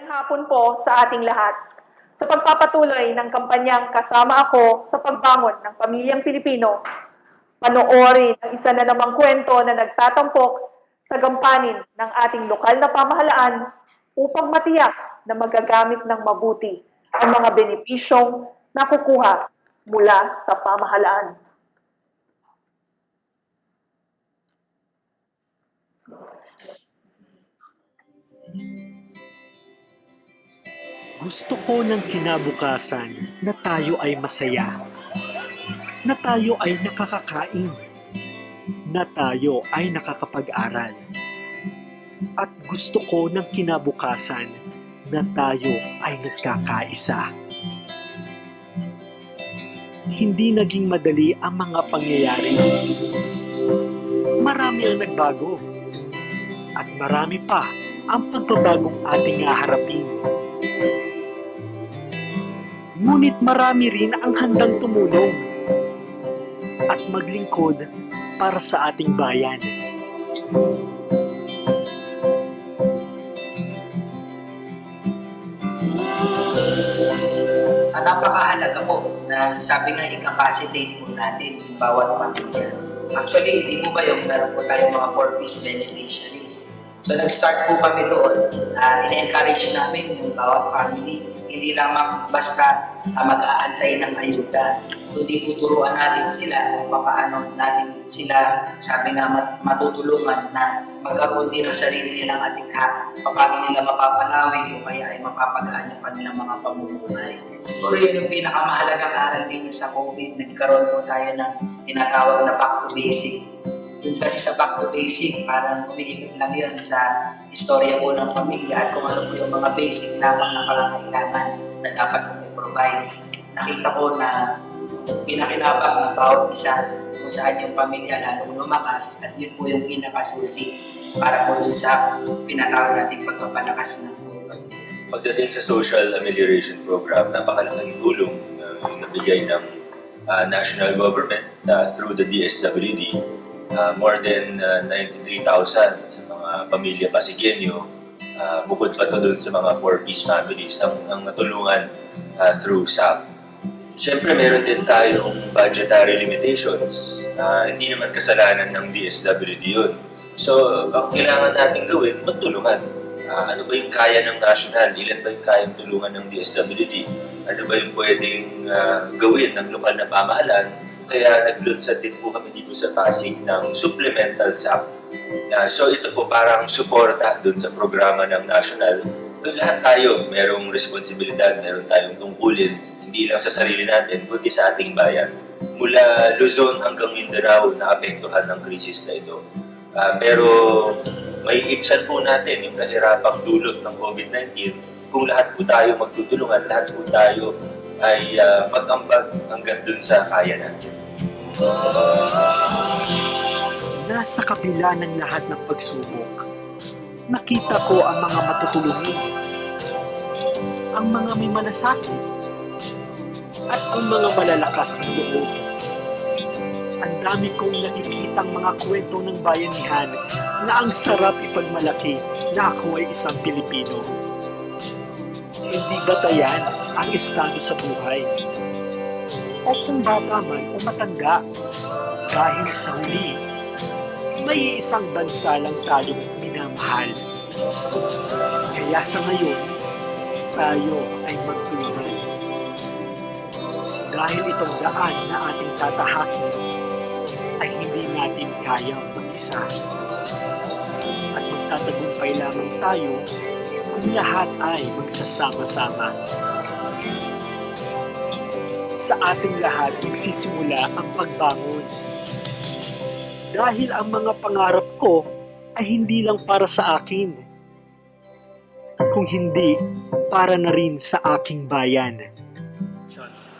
Magandang hapon po sa ating lahat. Sa pagpapatuloy ng kampanyang Kasama Ako sa Pagbangon ng Pamilyang Pilipino, panoorin ang isa na namang kwento na nagtatampok sa gampanin ng ating lokal na pamahalaan upang matiyak na magagamit ng mabuti ang mga benepisyong nakukuha mula sa pamahalaan. Gusto ko ng kinabukasan na tayo ay masaya, na tayo ay nakakakain, na tayo ay nakakapag-aral. At gusto ko ng kinabukasan na tayo ay nagkakaisa. Hindi naging madali ang mga pangyayari. Marami ang nagbago. At marami pa ang pagbabagong ating haharapin. Ngunit marami rin ang handang tumulong at maglingkod para sa ating bayan. Napakahalaga po na sabi nga i-capacitate po natin yung bawat pamilya. Actually, hindi po ba yung meron po tayong mga 4-piece beneficiaries. So nag-start po kami doon. In-encourage namin yung bawat family. Hindi lamang basta mag-aantay ng ayuda. Kundi tuturuan natin sila kung paano natin sila, sabi nga, matutulungan na magkaroon din ng sarili nilang atikha, paano nila mapapalawig o kaya ay mapapagaan yung kanilang mga pamumuhay. Siguro yun yung pinakamahalagang aral din sa COVID. Nagkaroon po tayo ng tinatawag na back to basic. Since kasi sa back to basic, parang umiikot lang yun sa istorya po ng pamilya at kung ano po yung mga basic lamang na pangangailangan na dapat po may provide. Nakita ko na pinakinabang ng bawat isa kung saan yung pamilya lalong lumakas at yun po yung pinakasusi para po dun sa pinatawag nating pagpapalakas ng pamilya. Pagdating sa social amelioration program, napakalaking tulong yung nabigay ng national government through the DSWD. More than 93,000 sa mga pamilya Pasigueño. Bukod pa to dun sa mga 4-piece families ang natulungan through SAP. Siyempre, meron din tayong budgetary limitations na hindi naman kasalanan ng DSWD yun. So, ang kailangan natin gawin, magtulungan. Ano ba yung kaya ng national? Ilan ba yung kayang tulungan ng DSWD? Ano ba yung pwedeng gawin ng lokal na pamahalaan? Kaya naglunsad din po kami dito sa Pasig ng supplemental SAP. So, ito po parang suporta dun sa programa ng national. Lahat tayo merong responsibilidad, meron tayong tungkulin. Hindi lang sa sarili natin, kundi sa ating bayan. Mula Luzon hanggang Mindanao, naapektuhan ng krisis na ito. Pero may ibsan po natin yung kahirapang dulot ng COVID-19 kung lahat po tayo magtutulungan, lahat po tayo ay mag-ambag hanggang dun sa kaya natin. Nasa kabila ng lahat ng pagsubok, nakita ko ang mga matutulungin, ang mga may malasakit, at ang mga malalakas ang loob. Ang dami kong nakikitang mga kwento ng bayanihan na ang sarap ipagmalaki na ako ay isang Pilipino. Hindi batayan ang estado sa buhay. O kung bata man o matanda, dahil sa huli, may isang bansa lang tayong minamahal. Kaya sa ngayon, tayo ay magtulungan. Dahil itong daan na ating tatahakin ay hindi natin kaya mag-isa. At magtatagumpay lamang tayo kung lahat ay magsasama-sama. Sa ating lahat magsisimula ang pagbangon. Dahil ang mga pangarap ko ay hindi lang para sa akin, kung hindi para na rin sa aking bayan.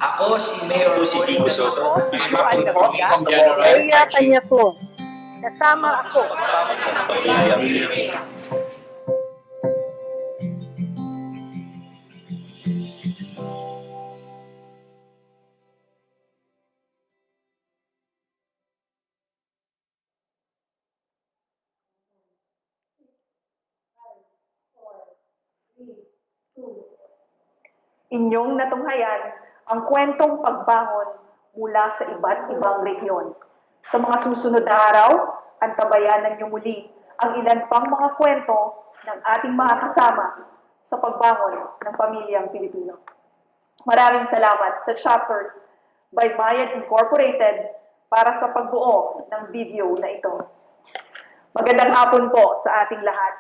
Ako si Mayor Kiko Soto. Area kanya po. Kasama ako. Pamilyang Pilipino. Inyong natunghayan ang kwentong pagbangon mula sa iba't ibang rehiyon. Sa mga susunod na araw, antabayanan niyo muli ang ilan pang mga kwento ng ating mga kasama sa pagbangon ng pamilyang Pilipino. Maraming salamat sa Chapters by Mayan Incorporated para sa pagbuo ng video na ito. Magandang hapon po sa ating lahat.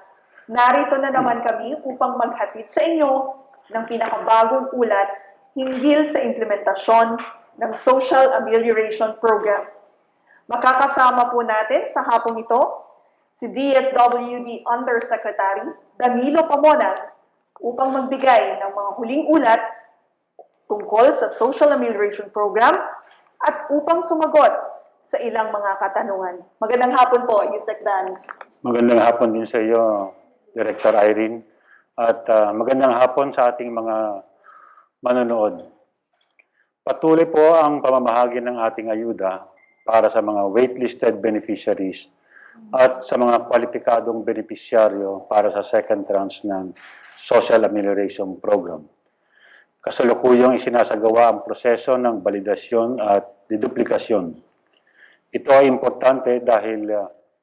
Narito na naman kami upang maghatid sa inyo ng pinakabagong ulat hinggil sa implementasyon ng Social Amelioration Program. Makakasama po natin sa hapong ito si DSWD Undersecretary Danilo Pamonag upang magbigay ng mga huling ulat tungkol sa Social Amelioration Program at upang sumagot sa ilang mga katanungan. Magandang hapon po, Yusek Dan. Magandang hapon din sa iyo, Director Irene. At magandang hapon sa ating mga manonood. Patuloy po ang pamamahagi ng ating ayuda para sa mga waitlisted beneficiaries at sa mga kwalipikadong benepisyaryo para sa second tranche ng Social Amelioration Program. Kasalukuyang isinasagawa ang proseso ng validasyon at deduplikasyon. Ito ay importante dahil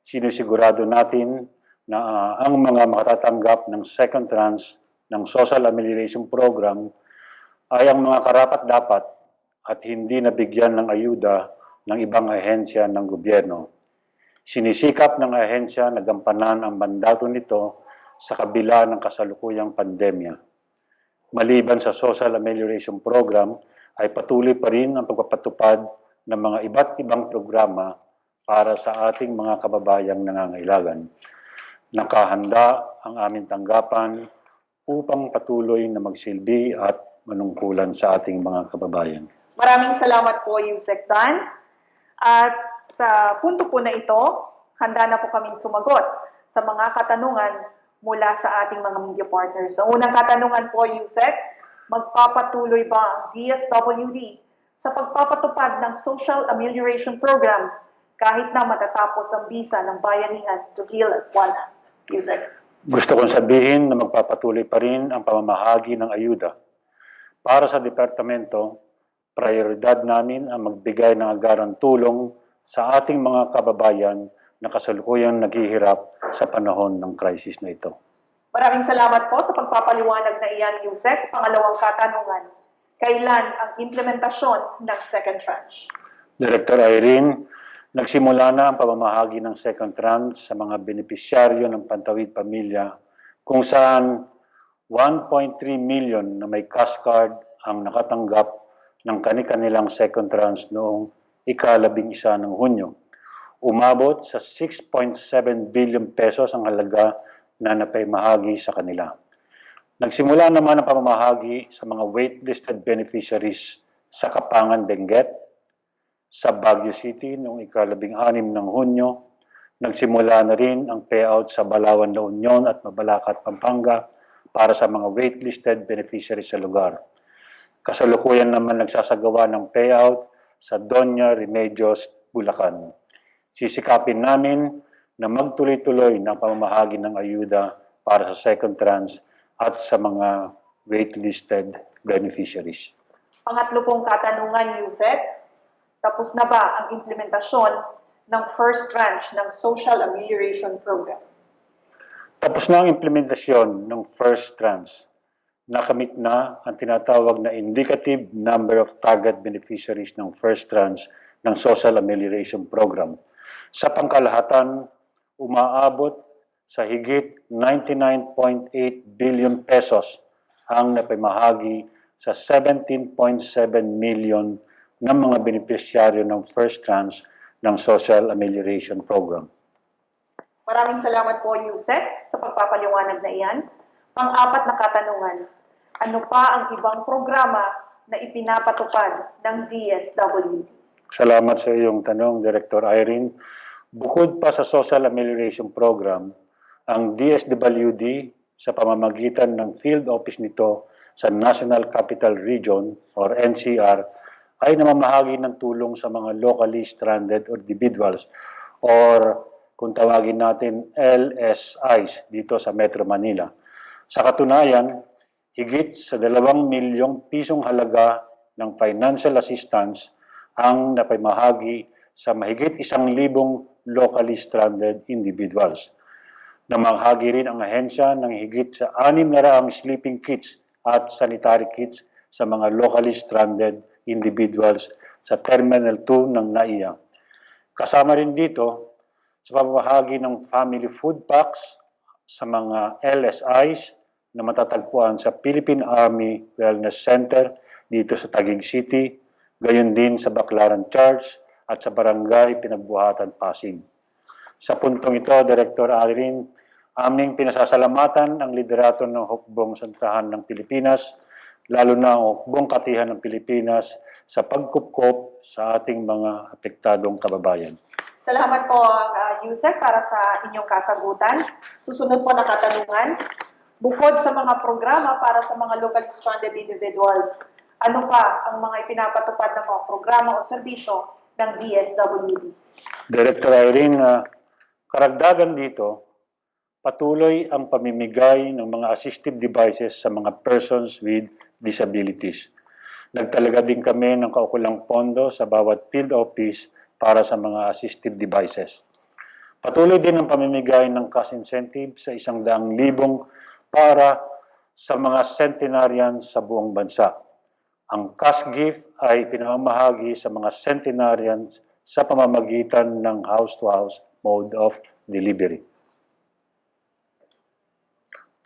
sinusigurado natin na ang mga makatatanggap ng second tranche ng Social Amelioration Program ay ang mga karapat-dapat at hindi nabigyan ng ayuda ng ibang ahensya ng gobyerno. Sinisikap ng ahensya na gampanan ang mandato nito sa kabila ng kasalukuyang pandemya. Maliban sa Social Amelioration Program, ay patuloy pa rin ang pagpapatupad ng mga iba't ibang programa para sa ating mga kababayang nangangailangan. Nakahanda ang aming tanggapan upang patuloy na magsilbi at manungkulan sa ating mga kababayan. Maraming salamat po, Yusek Dan. At sa punto po na ito, handa na po kaming sumagot sa mga katanungan mula sa ating mga media partners. Sa unang katanungan po, Yusek, magpapatuloy ba ang DSWD sa pagpapatupad ng Social Amelioration Program kahit na matatapos ang bisa ng bayanihan to heal as one act? Yusek. Gusto kong sabihin na magpapatuloy pa rin ang pamamahagi ng ayuda. Para sa departamento, prioridad namin ang magbigay ng agarang tulong sa ating mga kababayan na kasalukuyang naghihirap sa panahon ng crisis na ito. Maraming salamat po sa pagpapaliwanag na iyan, Yusek. Pangalawang katanungan, kailan ang implementasyon ng second tranche? Director Irene, nagsimula na ang pamamahagi ng second tranche sa mga benepisyaryo ng Pantawid Pamilya kung saan 1.3 million na may cash card ang nakatanggap ng kani-kanilang second tranche noong ika-11 ng Hunyo. Umabot sa 6.7 billion pesos ang halaga na napaimahagi sa kanila. Nagsimula naman ang pamamahagi sa mga waitlisted beneficiaries sa Kapangan, Benguet, sa Baguio City noong ika-16 ng Hunyo. Nagsimula na rin ang payout sa Balawan, La Union at Mabalacat, Pampanga para sa mga waitlisted beneficiaries sa lugar. Kasalukuyan naman nagsasagawa ng payout sa Doña Remedios, Bulacan. Sisikapin namin na magtuloy-tuloy ng pamamahagi ng ayuda para sa second tranche at sa mga waitlisted beneficiaries. Pangatlo pong katanungan, Yusek. Tapos na ba ang implementasyon ng first tranche ng Social Amelioration Program? Tapos na ang implementasyon ng first tranche. Nakamit na ang tinatawag na indicative number of target beneficiaries ng first tranche ng Social Amelioration Program. Sa pangkalahatan, umaabot sa higit 99.8 billion pesos ang napamahagi sa 17.7 million ng mga benepisyaryo ng first tranche ng Social Amelioration Program. Maraming salamat po, Yusek, sa pagpapaliwanag na iyan. Pang-apat na katanungan, ano pa ang ibang programa na ipinapatupad ng DSWD? Salamat sa iyong tanong, Director Irene. Bukod pa sa Social Amelioration Program, ang DSWD sa pamamagitan ng field office nito sa National Capital Region or NCR ay namamahagi ng tulong sa mga locally stranded individuals or kung tawagin natin LSIs dito sa Metro Manila. Sa katunayan, higit sa 2 milyong pisong halaga ng financial assistance ang napamahagi sa mahigit 1,000 locally stranded individuals. Namahagi rin ang ahensya ng higit sa 600 sleeping kits at sanitary kits sa mga locally stranded individuals sa Terminal 2 ng NAIA. Kasama rin dito sa pamamahagi ng family food packs sa mga LSIs na matatagpuan sa Philippine Army Wellness Center dito sa Taguig City, gayon din sa Baclaran Church at sa Barangay Pinagbuhatan, Pasig. Sa puntong ito, Director Irene, aming pinasasalamatan ang liderato ng Hukbong Santahan ng Pilipinas, lalo na ang Hukbong Katihan ng Pilipinas sa pagkupkop sa ating mga apektadong kababayan. Salamat po, Yusek, para sa inyong kasagutan. Susunod po na katanungan. Bukod sa mga programa para sa mga locally stranded individuals, ano pa ang mga ipinapatupad ng mga programa o serbisyo ng DSWD? Director Irene, karagdagan dito, patuloy ang pamimigay ng mga assistive devices sa mga persons with disabilities. Nagtalaga din kami ng kaukulang pondo sa bawat field office para sa mga assistive devices. Patuloy din ang pamimigay ng cash incentive sa 100,000 para sa mga centenarians sa buong bansa. Ang cash gift ay pinamamahagi sa mga centenarians sa pamamagitan ng house-to-house mode of delivery.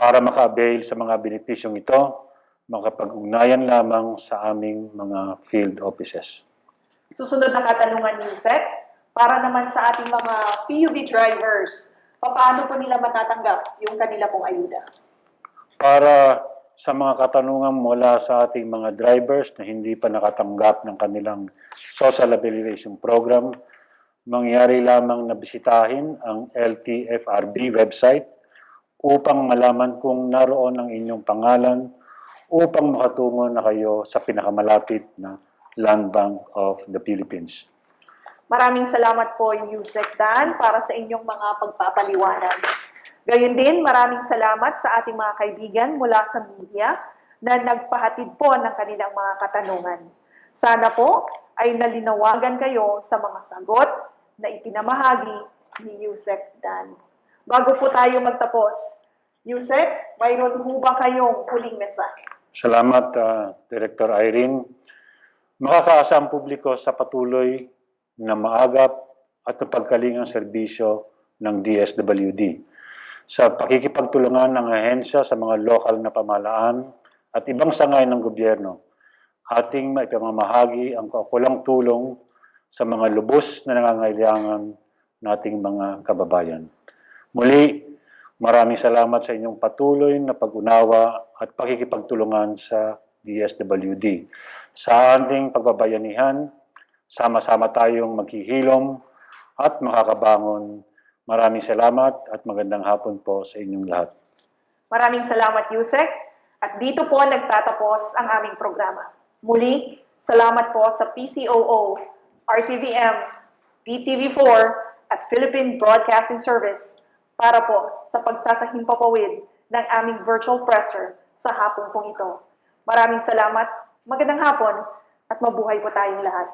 Para maka-avail sa mga benepisyong ito, makapag-ugnayan lamang sa aming mga field offices. Susunod na katanungan ni Yusek, para naman sa ating mga PUV drivers, paano po nila matatanggap yung kanila pong ayuda? Para sa mga katanungan mula sa ating mga drivers na hindi pa nakatanggap ng kanilang Social Rehabilitation Program, mangyari lamang na bisitahin ang LTFRB website upang malaman kung naroon ang inyong pangalan upang makatungo na kayo sa pinakamalapit na Land Bank of the Philippines. Maraming salamat po, Yusek Dan, para sa inyong mga pagpapaliwanag. Gayon din, maraming salamat sa ating mga kaibigan mula sa media na nagpahatid po ng kanilang mga katanungan. Sana po ay nalinawagan kayo sa mga sagot na ipinamahagi ni Yusek Dan. Bago po tayo magtapos, Yusek, mayroon po ba kayong huling mensahe? Salamat, Director Irene. Makakaasa ang publiko sa patuloy na maagap at pagkalingang serbisyo ng DSWD sa pakikipagtulungan ng ahensya sa mga lokal na pamahalaan at ibang sangay ng gobyerno. Ating maipamamahagi ang kaukulang tulong sa mga lubos na nangangailangan nating mga kababayan. Muli, maraming salamat sa inyong patuloy na pag-unawa at pakikipagtulungan sa DSWD. Sa ating pagbabayanihan, sama-sama tayong maghihilom at makakabangon. Maraming salamat at magandang hapon po sa inyong lahat. Maraming salamat, Yusek. At dito po nagtatapos ang aming programa. Muli, salamat po sa PCOO, RTVM, PTV4 at Philippine Broadcasting Service para po sa pagsasahimpapawid ng aming virtual presser sa hapon pong ito. Maraming salamat, magandang hapon at mabuhay po tayong lahat.